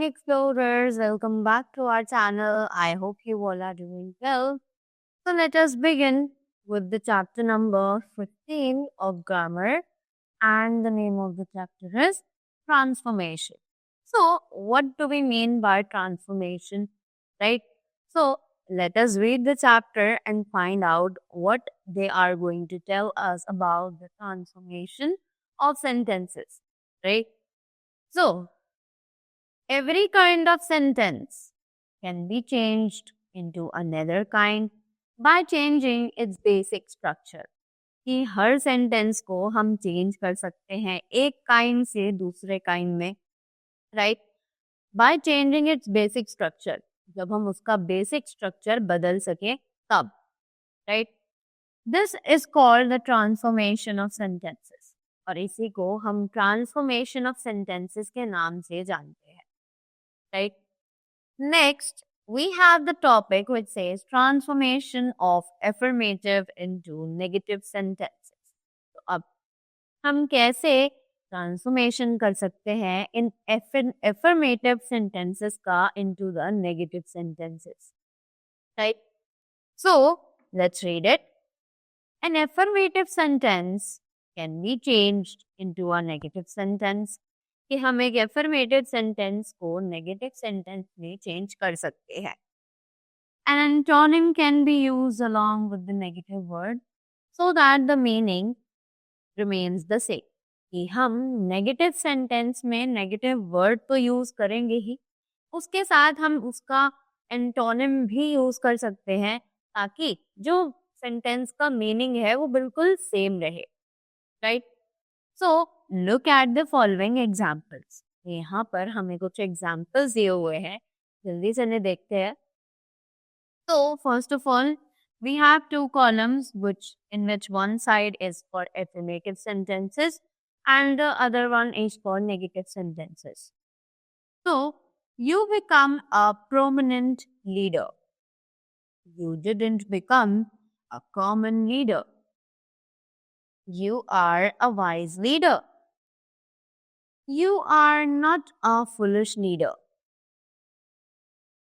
explorers, welcome back to our channel. I hope you all are doing well. So let us begin with the chapter number 15 of grammar, and the name of the chapter is transformation. So what do we mean by transformation, right? So let us read the chapter and find out what they are going to tell us about the transformation of sentences, right? So every kind of sentence can be changed into another kind by changing its basic structure. कि हर sentence को हम change कर सकते हैं एक kind से दूसरे kind में, right, by changing it's basic structure. जब हम उसका बेसिक स्ट्रक्चर बदल सके तब, right. This is called the transformation of sentences, और इसी को हम ट्रांसफॉर्मेशन ऑफ सेंटेंसेस के नाम से जानते हैं, right? Next, we have the topic which says transformation of affirmative into negative sentences. तो अब हम कैसे ट्रांसफॉर्मेशन कर सकते हैं इन affirmative sentences का into the negative sentences, right? So, let's read it. An affirmative sentence can be changed into a negative sentence. कि हम एक एफर्मेटिव सेंटेंस को नेगेटिव सेंटेंस में चेंज कर सकते हैं. An antonym can be used along with the negative word so that the meaning remains the same. कि हम नेगेटिव सेंटेंस में नेगेटिव वर्ड तो यूज करेंगे ही, उसके साथ हम उसका एंटोनिम भी यूज कर सकते हैं ताकि जो सेंटेंस का मीनिंग है वो बिल्कुल सेम रहे, right. So look at the following examples. यहाँ पर हमें कुछ एग्जाम्पल्स दिए हुए हैं, जल्दी से इन्हें देखते हैं. तो first of all we have two columns in which one side is for affirmative sentences and the other one is for negative sentences. So you become a prominent leader. You didn't become a common leader. You are a wise leader. You are not a foolish leader.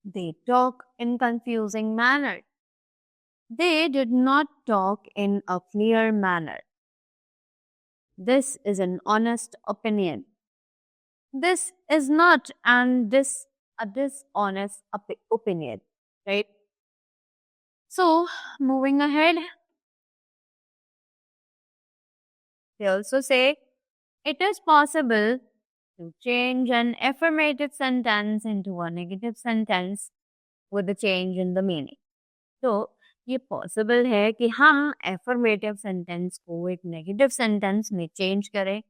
They talk in confusing manner. They did not talk in a clear manner. This is an honest opinion. This is not a dishonest opinion, right? So, moving ahead, they also say, it is possible to change an affirmative sentence into a negative sentence with a change in the meaning. तो ये possible है कि हम affirmative sentence को एक negative sentence में change करें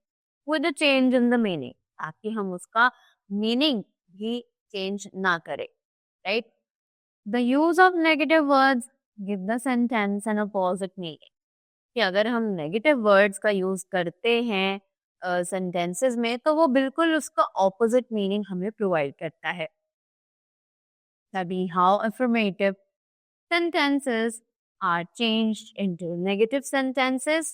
with a change in the meaning, ताकि हम उसका मीनिंग भी चेंज ना करें, right. The use of negative words give the sentence N opposite meaning. कि अगर हम नेगेटिव वर्ड्स का यूज करते हैं सेंटेंसेस में तो वो बिल्कुल उसका ऑपोजिट मीनिंग हमें प्रोवाइड करता है. तभी how affirmative sentences are changed into negative sentences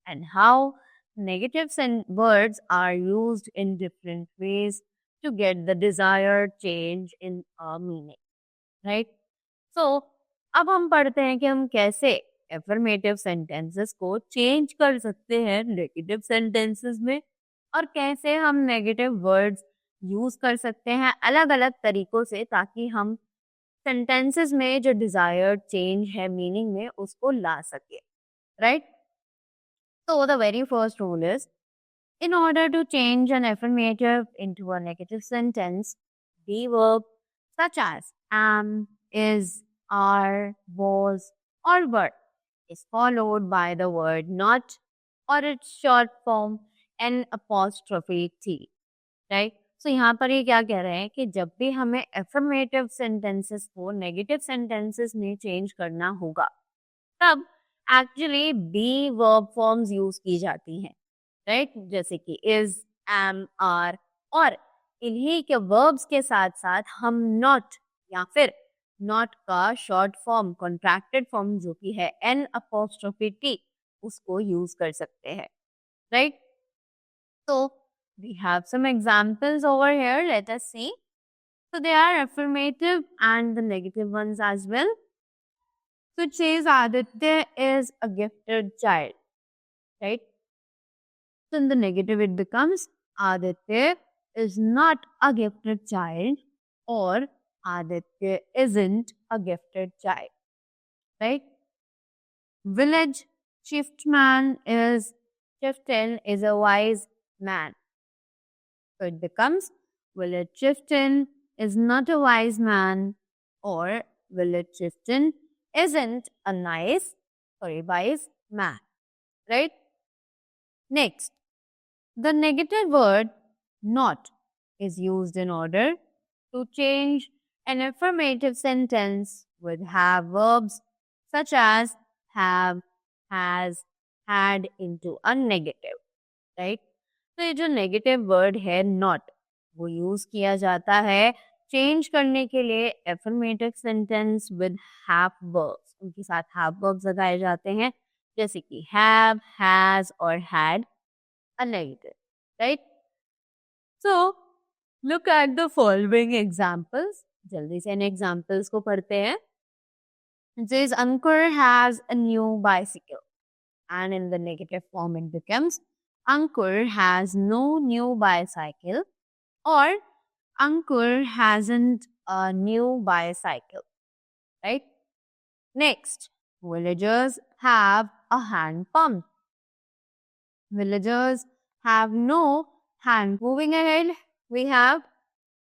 and how negative words are used in different ways to get the desired change in a meaning, right? So अब हम पढ़ते हैं कि हम कैसे affirmative sentences को change कर सकते हैं negative sentences में, और कैसे हम negative words use कर सकते हैं अलग अलग तरीकों से, ताकि हम सेंटेंसेस में जो डिजायर्ड चेंज है मीनिंग में उसको ला सके, right. So the very first rule is, in order to change an affirmative into a negative sentence, the verb such as am, is, are, was, or were is followed by the word not or its short form n apostrophe t, right. तो यहाँ पर ये क्या कह रहे हैं कि जब भी हमें एफर्मेटिव सेंटेंसेस को नेगेटिव सेंटेंसेस में चेंज करना होगा तब actually be verb forms use की जाती हैं, राइट. जैसे कि इज, एम, आर, और इन्हीं के वर्ब्स के साथ साथ हम नॉट या फिर नॉट का शॉर्ट फॉर्म कॉन्ट्रैक्टेड फॉर्म जो कि है एन अपोस्ट्रोफी टी उसको यूज कर सकते हैं, राइट. तो we have some examples over here. Let us see. So they are affirmative and the negative ones as well. So it says Aditya is a gifted child, right? So in the negative it becomes Aditya is not a gifted child or Aditya isn't a gifted child, right? Village chieftain is a wise man. So it becomes village chieftain is not a wise man or village chieftain isn't a wise man, right? Next, the negative word not is used in order to change an affirmative sentence with have verbs such as have, has, had into a negative, right? तो ये जो negative word है not वो use किया जाता है change करने के लिए affirmative sentence with have verbs उनके साथ हैव वर्ब्स लगाए जाते हैं जैसे कि हैव हैज और had a negative right so look at the following examples जल्दी से इन एग्जांपल्स को पढ़ते हैं Says Ankur has a new bicycle and in the negative form it becomes Ankur has no new bicycle or Ankur hasn't a new bicycle, right? Next, villagers have a hand pump. Villagers have no hand. Moving ahead, we have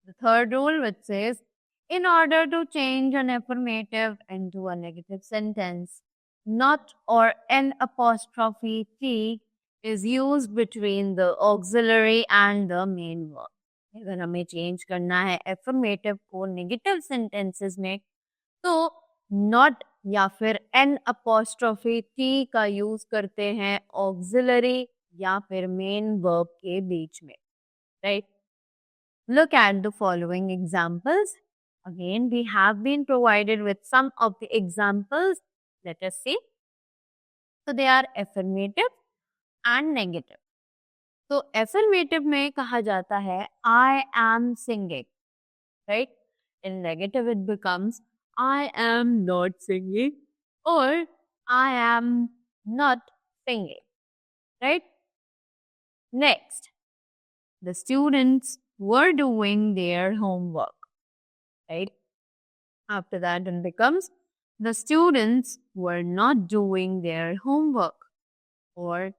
the third rule which says in order to change an affirmative into a negative sentence, not or an apostrophe T is used between the auxiliary and the main verb. अगर हमें change करना है affirmative को negative sentences में तो not या फिर N apostrophe T का यूज करते हैं ऑक्सिलरी या फिर मेन वर्ब के बीच में right Look at the following examples. Again, we have been provided with some of the examples. Let us see. So, they are affirmative and negative. So, affirmative में कहा जाता है I am singing. Right? In negative, it becomes I am not singing or I am not singing. Right? Next, the students were doing their homework. Right? After that, it becomes the students were not doing their homework or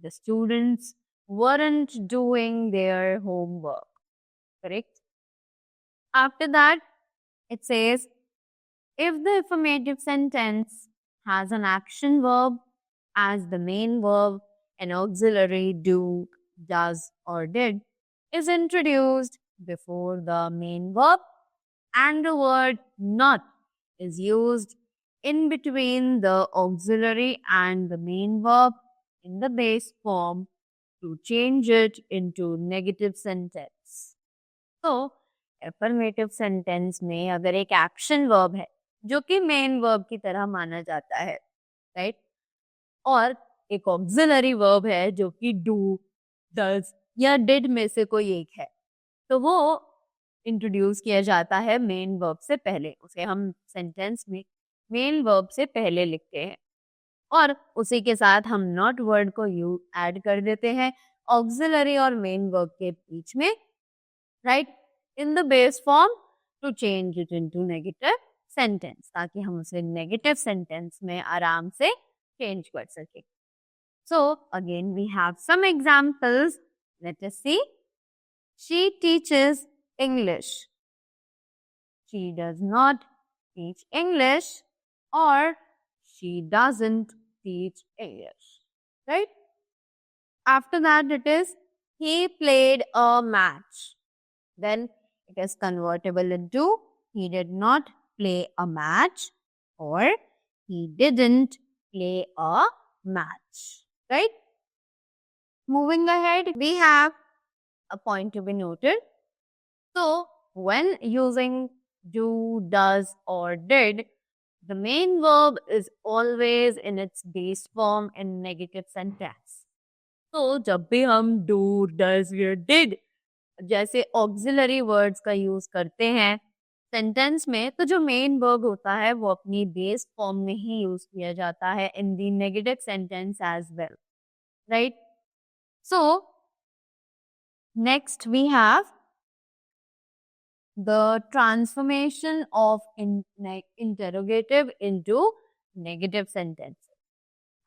the students weren't doing their homework. Correct? After that, it says if the affirmative sentence has an action verb as the main verb, an auxiliary do, does, or did is introduced before the main verb and the word not is used in between the auxiliary and the main verb in the base form to change it into negative sentence. So, affirmative sentence में अगर एक action verb है जो कि main verb की तरह माना जाता है right? और एक auxiliary verb है जो कि do, does या did में से कोई एक है तो वो इंट्रोड्यूस किया जाता है मेन वर्ब से पहले उसे हम सेंटेंस में मेन वर्ब से पहले लिखते हैं और उसी के साथ हम नॉट वर्ड को यू ऐड कर देते हैं ऑक्सिलरी और मेन वर्ब के बीच में right in the base form to change it into negative sentence ताकि हम उसे नेगेटिव सेंटेंस में आराम से चेंज कर सके so again we have some examples let us see she teaches English. She does not teach English or she doesn't teach English. Right? After that it is he played a match. Then it is convertible into he did not play a match or he didn't play a match. Right? Moving ahead, we have a point to be noted. So, when using do, does or did, the main verb is always in its base form in negative sentence. So, जब भी हम do, does या did जैसे auxiliary words का use करते हैं sentence में, तो जो मेन वर्ब होता है वो अपनी बेस फॉर्म में ही यूज किया जाता है in the negative sentence as well, right? So next we have the transformation of interrogative into negative sentences.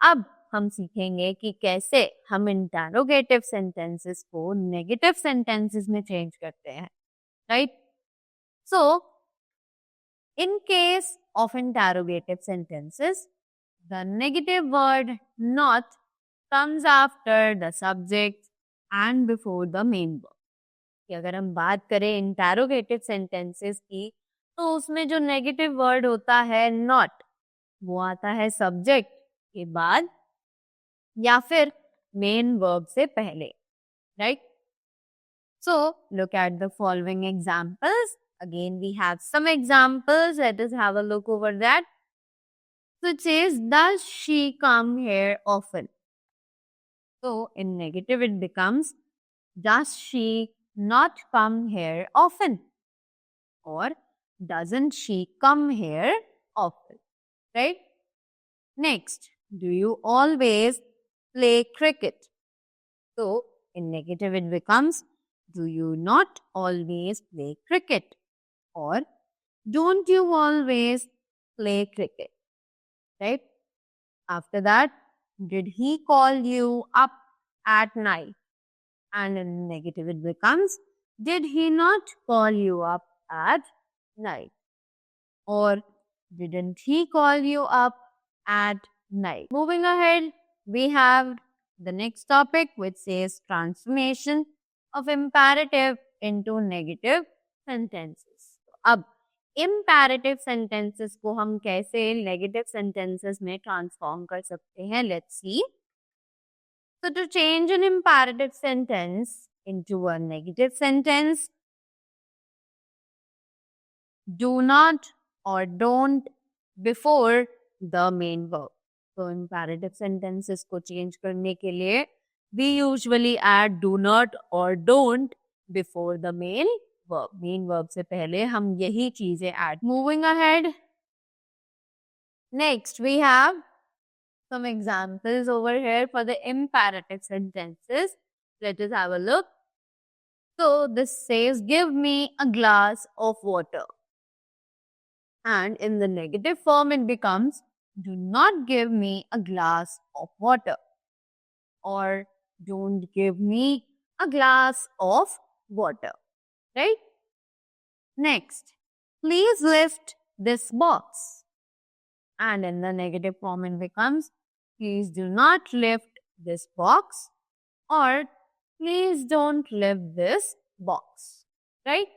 अब हम सीखेंगे कि कैसे हम इंटरोगेटिव सेंटेंसेस को नेगेटिव सेंटेंसेस में चेंज करते हैं, right? So in case of interrogative sentences, the negative word not comes after the subject and before the main verb. कि अगर हम बात करें इंटरोगेटिव सेंटेंसेस की, तो उसमें जो नेगेटिव वर्ड होता है नॉट, वो आता है सब्जेक्ट के बाद या फिर मेन वर्ब से पहले, right? So look at the following examples. Again, we have some examples. Let us have a look over that. So it says, does she come here often? So in negative it becomes, does she not come here often? Or doesn't she come here often? Right? Next, do you always play cricket? So in negative it becomes, do you not always play cricket? Or don't you always play cricket? Right? After that, did he call you up at night? And in negative it becomes, did he not call you up at night? Or didn't he call you up at night? Moving ahead, we have the next topic which says transformation of imperative into negative sentences. अब imperative sentences को हम कैसे negative sentences में transform कर सकते हैं? Let's see. So to change an imperative sentence into a negative sentence, do not or don't before the main verb. So imperative sentences को change करने के लिए we usually add do not or don't before the main verb. Main verb से पहले हम यही चीजें add. Moving ahead, next we have some examples over here for the imperative sentences. Let us have a look. So this says, give me a glass of water. And in the negative form it becomes, do not give me a glass of water. Or don't give me a glass of water. Right? Next, please lift this box. And in the negative form it becomes, please do not lift this box. Or please don't lift this box. Right?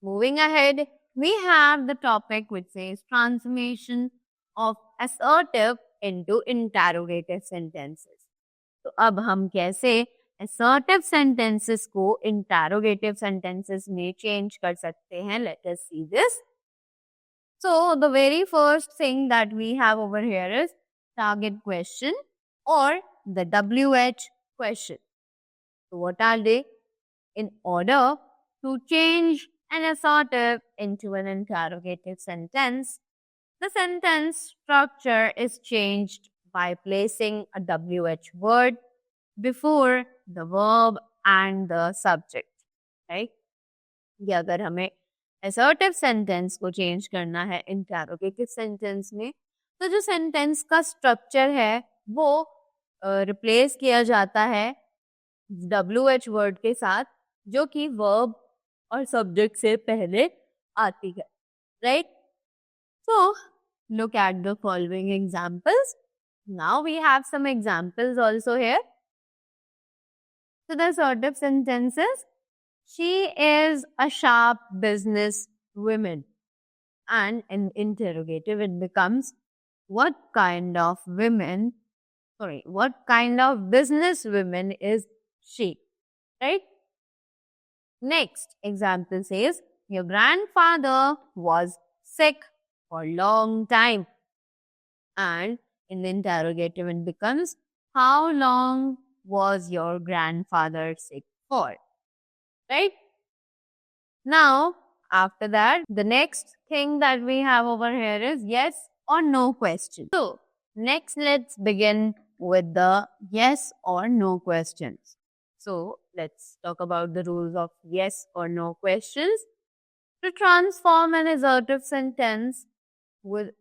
Moving ahead, we have the topic which says transformation of assertive into interrogative sentences. तो अब हम कैसे assertive sentences को interrogative sentences में change कर सकते हैं? Let us see this. So the very first thing that we have over here is target question or the WH question. So what are they? In order to change an assertive into an interrogative sentence, the sentence structure is changed by placing a WH word before the verb and the subject, right? या अगर हमें assertive sentence को change करना है interrogative sentence में, तो जो sentence का structure है वो replace किया जाता है WH word के साथ, जो कि verb और subject से पहले आती है, right? So look at the following examples. Now we have some examples also here. So the assertive sentences, she is a sharp business woman. And in interrogative it becomes, what kind of business woman is she? Right? Next example says, your grandfather was sick for a long time. And in the interrogative it becomes, how long was your grandfather sick for? right? Now, after that, the next thing that we have over here is yes or no question. So, next let's begin with the yes or no questions. So, let's talk about the rules of yes or no questions. To transform an assertive sentence with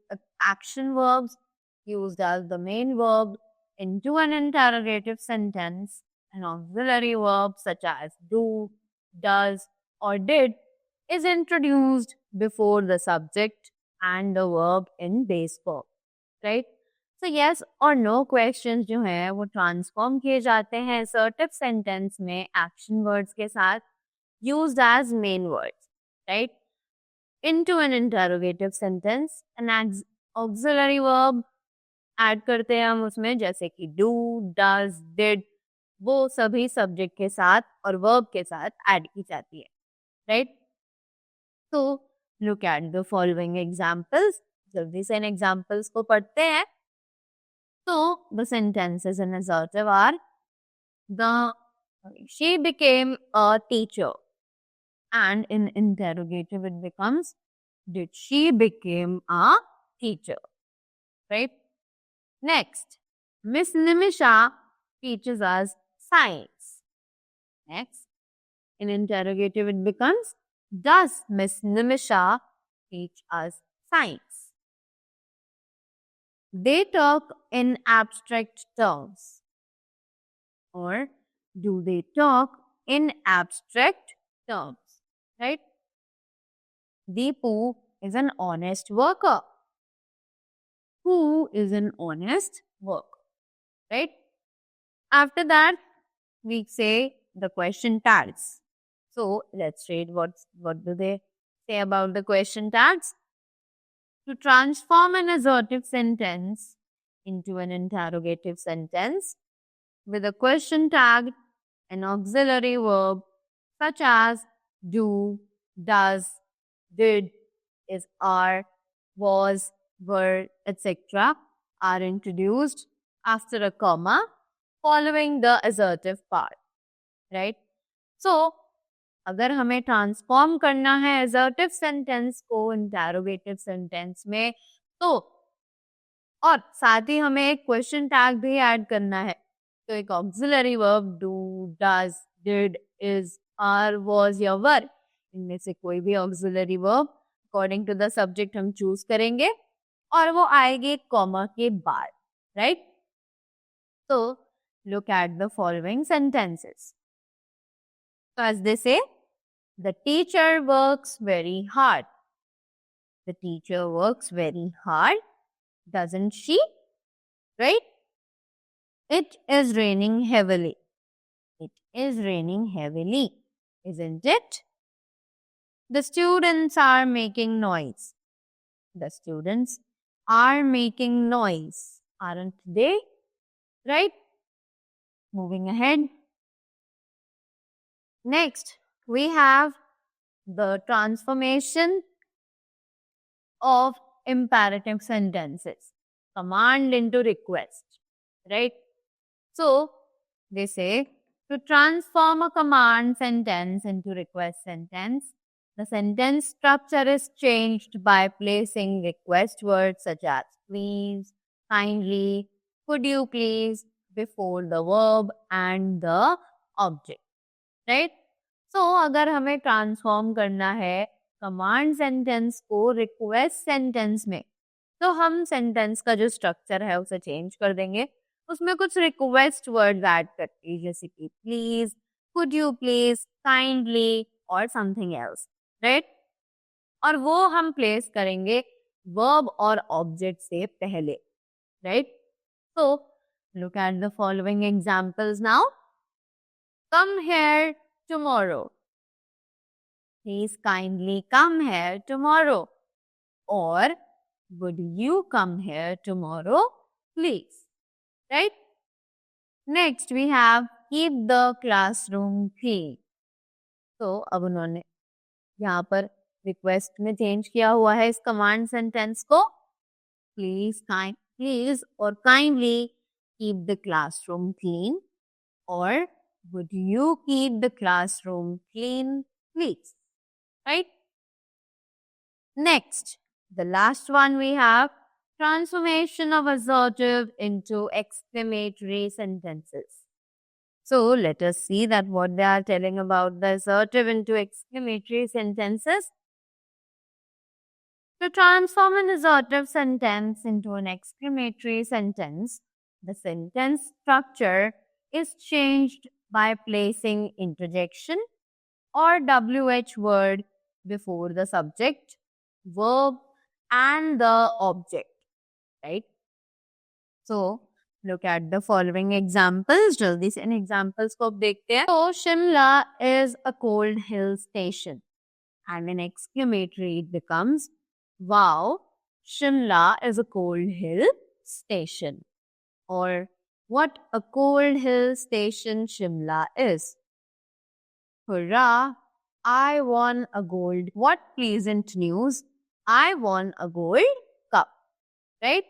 action verbs used as the main verb into an interrogative sentence, an auxiliary verb such as do, does, or did is introduced before the subject and the verb in base verb, right? So yes और no questions जो है वो transform किए जाते हैं assertive sentence में action words के साथ used as main words, right? Into an interrogative sentence, an auxiliary verb add करते हैं हम उसमें जैसे कि डू डज डिड वो सभी सब्जेक्ट के साथ और वर्ब के साथ ऐड की जाती है, राइट? तो look at the following examples, जल्दी से इन एग्जांपल्स को पढ़ते हैं. तो the sentences in assertive are the she became a teacher, and in interrogative it becomes did she became a teacher, right? Next, Miss Nimisha teaches us science. Next, in interrogative it becomes does Miss Nimisha teach us science? They talk in abstract terms. Or do they talk in abstract terms? Right? Deepu is an honest worker. Who is an honest worker? Right? After that, we say the question tags. So let's read what do they say about the question tags. To transform an assertive sentence into an interrogative sentence with a question tag, an auxiliary verb such as do, does, did, is, are, was, were, etc. are introduced after a comma following the assertive part, right? So, अगर हमें transform करना है assertive sentence को interrogative sentence में तो और साथ ही हमें एक क्वेश्चन टैग भी ऐड करना है तो एक auxiliary verb do does did is are was या वर इनमें से कोई भी auxiliary verb according to the subject हम चूज करेंगे और वो आएगी कॉमा के बाद, राइट? तो look at the following sentences. So as they say, the teacher works very hard. The teacher works very hard, doesn't she? Right? It is raining heavily. It is raining heavily, isn't it? The students are making noise. The students are making noise, aren't they? Right? Moving ahead. Next, we have the transformation of imperative sentences. Command into request, right? So, they say to transform a command sentence into request sentence, the sentence structure is changed by placing request words such as please, kindly, could you please before the verb and the object, right? So, अगर हमें transform करना है command sentence को request sentence में तो हम sentence का जो स्ट्रक्चर है उसे चेंज कर देंगे. उसमें कुछ रिक्वेस्ट वर्ड्स ऐड करके जैसे कि please, could you please, kindly और समथिंग एल्स, राइट? और वो हम प्लेस करेंगे वर्ब और ऑब्जेक्ट से पहले, right? So look at the following examples now. Come here tomorrow. Please kindly come here tomorrow. Or would you come here tomorrow, please? Right? Next we have keep the classroom clean. तो अब उन्होंने यहाँ पर request में change किया हुआ है इस कमांड सेंटेंस को. प्लीज और kindly keep the classroom clean. Or would you keep the classroom clean, please? Right? Next, the last one we have transformation of assertive into exclamatory sentences. So let us see that what they are telling about the assertive into exclamatory sentences. To transform an assertive sentence into an exclamatory sentence, the sentence structure is changed by placing interjection or WH word before the subject, verb, and the object, right? So, look at the following examples. जल्दी से इन examples को अब देखते हैं. So, Shimla is a cold hill station. And in exclamatory, it becomes, wow, Shimla is a cold hill station. Or, what a cold hill station Shimla is. Hurrah, I won a gold. What pleasant news. I won a gold cup. Right?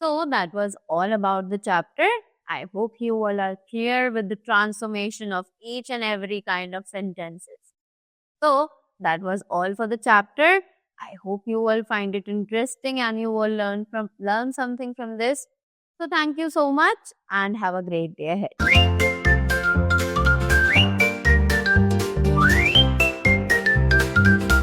So that was all about the chapter. I hope you all are clear with the transformation of each and every kind of sentences. So that was all for the chapter. I hope you all find it interesting and you will learn something from this. So thank you so much and have a great day ahead.